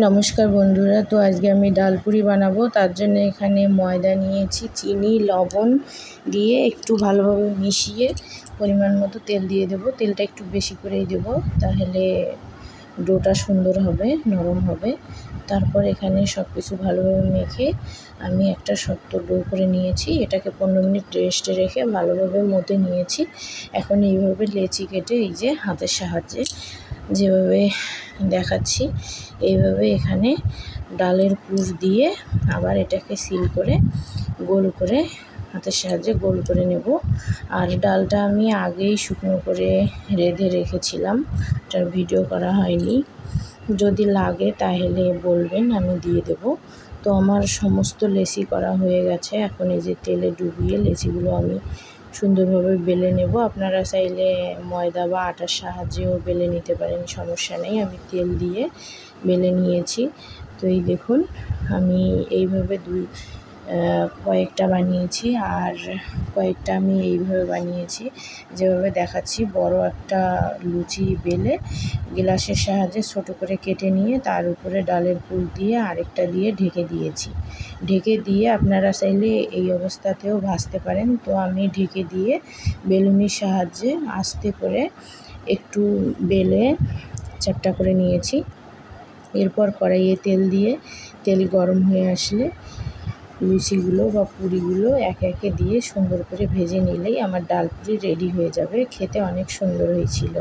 নমস্কার বন্ধুরা, তো আজকে আমি ডালপুরি বানাবো। তার জন্য এখানে ময়দা নিয়েছি, চিনি, লবণ দিয়ে একটু ভালোভাবে মিশিয়ে পরিমাণ মতো তেল দিয়ে দেব। তেলটা একটু বেশি করেই দেব, তাহলে ডোটা সুন্দর হবে, নরম হবে। তারপর এখানে সব কিছু ভালোভাবে মেখে আমি একটা শক্ত ডো করে নিয়েছি। এটাকে 15 মিনিট রেস্টে রেখে ভালোভাবে মতে নিয়েছি। এখন এইভাবে লেচি কেটে এই যে হাতের সাহায্যে যেভাবে দেখাচ্ছি এইভাবে এখানে ডালের পুর দিয়ে আবার এটাকে সিল করে গোল করে হাতের সাহায্যে গোল করে নেব। আর ডালটা আমি আগেই শুকনো করে রেঁধে রেখেছিলাম, এটার ভিডিও করা হয়নি। যদি লাগে তাহলে বলবেন, আমি দিয়ে দেব। তো আমার সমস্ত লেচি করা হয়ে গেছে। এখন এই যে তেলে ডুবিয়ে লেচিগুলো আমি সুন্দরভাবে বেলে নেব। আপনারা চাইলে ময়দা বা আটার সাহায্যেও বেলে নিতে পারেন, সমস্যা নেই। আমি তেল দিয়ে বেলে নিয়েছি। তো এই দেখুন, আমি এইভাবে কয়েকটা বানিয়েছি, আর কয়েকটা আমি এইভাবে বানিয়েছি যেভাবে দেখাচ্ছি। বড় একটা লুচি বেলে গ্লাসের সাহায্যে ছোটো করে কেটে নিয়ে তার উপরে ডালের পুর দিয়ে আরেকটা দিয়ে ঢেকে দিয়েছি। ঢেকে দিয়ে আপনারা চাইলে এই অবস্থাতেও ভাজতে পারেন। তো আমি ঢেকে দিয়ে বেলুনির সাহায্যে আস্তে করে একটু বেলে চ্যাপ্টা করে নিয়েছি। এরপর কড়াইয়ে তেল দিয়ে তেল গরম হয়ে আসলে লুচিগুলো বা পুরিগুলো একে একে দিয়ে সুন্দর করে ভেজে নিলেই আমার ডালপুরি রেডি হয়ে যাবে। খেতে অনেক সুন্দর হয়েছিল।